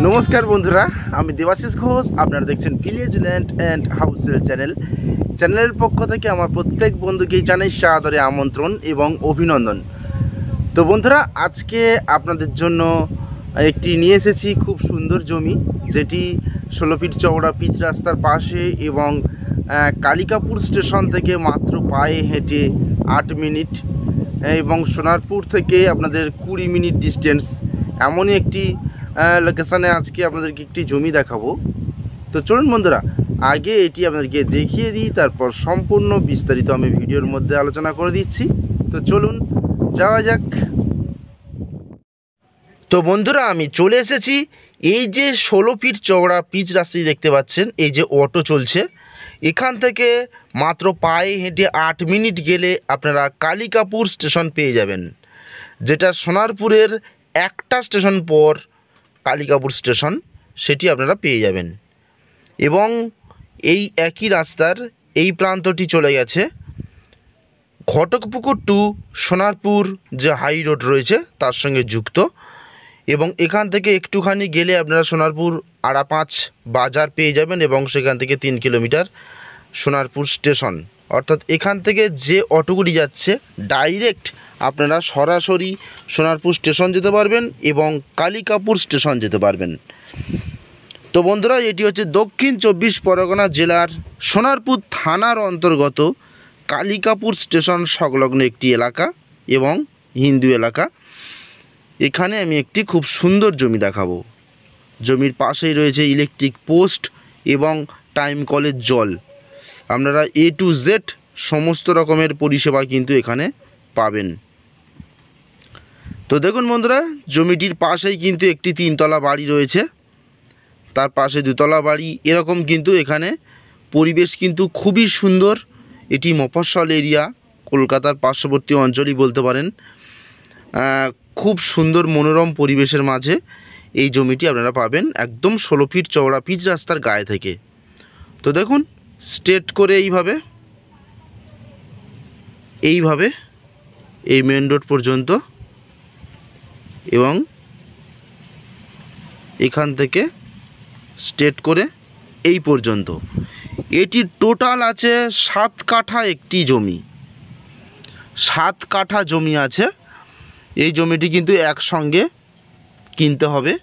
নমস্কার বন্ধুরা, আমি দেবাশিস ঘোষ। আপনারা দেখছেন ভিলেজ ল্যান্ড অ্যান্ড হাউসের চ্যানেলের পক্ষ থেকে আমার প্রত্যেক বন্ধুকেই জানাই সাদরে আমন্ত্রণ এবং অভিনন্দন। তো বন্ধুরা, আজকে আপনাদের জন্য একটি নিয়ে এসেছি খুব সুন্দর জমি, যেটি 16 ফিট চওড়া পিচ রাস্তার পাশে এবং কালিকাপুর স্টেশন থেকে মাত্র পায়ে হেঁটে 8 মিনিট এবং সোনারপুর থেকে আপনাদের 20 মিনিট ডিস্টেন্স, এমনই একটি লোকেশানে আজকে আপনাদেরকে একটি জমি দেখাবো। তো চলুন বন্ধুরা, আগে এটি আপনাদেরকে দেখিয়ে দিই, তারপর সম্পূর্ণ বিস্তারিত আমি ভিডিওর মধ্যে আলোচনা করে দিচ্ছি। তো চলুন যাওয়া যাক। তো বন্ধুরা, আমি চলে এসেছি এই যে 16 ফিট চওড়া পিচ রাস্তাটি দেখতে পাচ্ছেন, এই যে অটো চলছে, এখান থেকে মাত্র পায়ে হেঁটে 8 মিনিট গেলে আপনারা কালিকাপুর স্টেশন পেয়ে যাবেন, যেটা সোনারপুরের একটা স্টেশন পর কালিকাপুর স্টেশন, সেটি আপনারা পেয়ে যাবেন। এবং এই একই রাস্তার এই প্রান্তটি চলে গেছে ঘটকপুকুর টু সোনারপুর যে হাই রোড রয়েছে তার সঙ্গে যুক্ত। এবং এখান থেকে একটুখানি গেলে আপনারা সোনারপুর আড়াপাঁচ বাজার পেয়ে যাবেন এবং সেখান থেকে 3 কিলোমিটার সোনারপুর স্টেশন। অর্থাৎ এখান থেকে যে অটোগুলি যাচ্ছে ডাইরেক্ট আপনারা সরাসরি সোনারপুর স্টেশন যেতে পারবেন এবং কালিকাপুর স্টেশন যেতে পারবেন। তো বন্ধুরা, এটি হচ্ছে দক্ষিণ 24 পরগনা জেলার সোনারপুর থানার অন্তর্গত কালিকাপুর স্টেশন সংলগ্ন একটি এলাকা এবং হিন্দু এলাকা। এখানে আমি একটি খুব সুন্দর জমি দেখাবো। জমির পাশেই রয়েছে ইলেকট্রিক পোস্ট এবং টাইম কলের জল। আপনারা A to Z সমস্ত রকমের পরিষেবা কিন্তু এখানে পাবেন। তো দেখুন বন্ধুরা, জমিটির পাশেই কিন্তু একটি 3তলা বাড়ি রয়েছে, তার পাশে 2তলা বাড়ি, এরকম কিন্তু এখানে পরিবেশ কিন্তু খুবই সুন্দর। এটি মফস্বল এরিয়া, কলকাতার পার্শ্ববর্তী অঞ্চলই বলতে পারেন। খুব সুন্দর মনোরম পরিবেশের মাঝে এই জমিটি আপনারা পাবেন একদম 16 ফিট চওড়া পিচ রাস্তার গায়ে থেকে। তো দেখুন, স্ট্রেট করে এইভাবে এই মেন রোড পর্যন্ত এবং এখান থেকে স্ট্রেট করে এই পর্যন্ত এটি টোটাল আছে 7 কাঠা একটি জমি। 7 কাঠা জমি আছে। এই জমিটি কিন্তু একসঙ্গে কিনতে হবে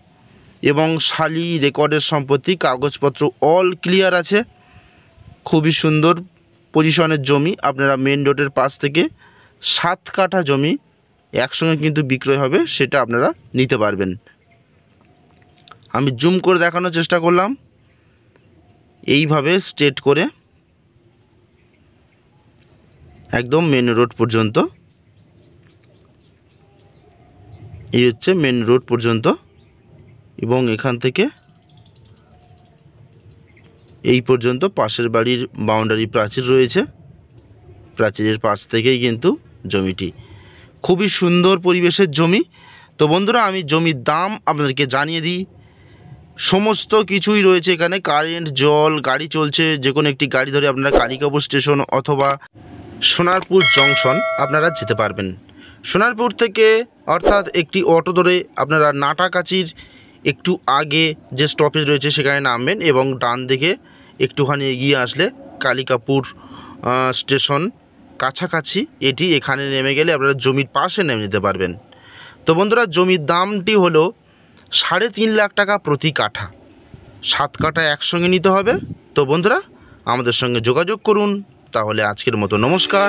এবং শালি রেকর্ডের সম্পত্তি, কাগজপত্র অল ক্লিয়ার আছে। খুবই সুন্দর পজিশনের জমি। আপনারা মেন রোডের পাশ থেকে 7 কাঠা জমি একসঙ্গে কিন্তু বিক্রয় হবে, সেটা আপনারা নিতে পারবেন। আমি জুম করে দেখানোর চেষ্টা করলাম। এইভাবে স্ট্রেট করে একদম মেন রোড পর্যন্ত, এই হচ্ছে মেন রোড পর্যন্ত এবং এখান থেকে এই পর্যন্ত পাশের বাড়ির বাউন্ডারি প্রাচীর রয়েছে, প্রাচীরের পাশ থেকেই কিন্তু জমিটি। খুবই সুন্দর পরিবেশের জমি। তো বন্ধুরা, আমি জমির দাম আপনাদেরকে জানিয়ে দিই। সমস্ত কিছুই রয়েছে এখানে, কারেন্ট, জল, গাড়ি চলছে। যে কোনো একটি গাড়ি ধরে আপনারা কালিকাপুর স্টেশন অথবা সোনারপুর জংশন আপনারা যেতে পারবেন। সোনারপুর থেকে অর্থাৎ একটি অটো ধরে আপনারা নাটাকাছির একটু আগে যে স্টপেজ রয়েছে সেখানে নামবেন এবং ডান দিকে একটুখানি এগিয়ে আসলে কালিকাপুর স্টেশন কাছাকাছি এটি। এখানে নেমে গেলে আপনারা জমির পাশে নেমে যেতে পারবেন। তো বন্ধুরা, জমির দামটি হলো 3.5 লাখ টাকা প্রতি কাঠা। 7 কাঠা একসঙ্গে নিতে হবে। তো বন্ধুরা, আমাদের সঙ্গে যোগাযোগ করুন। তাহলে আজকের মতো নমস্কার।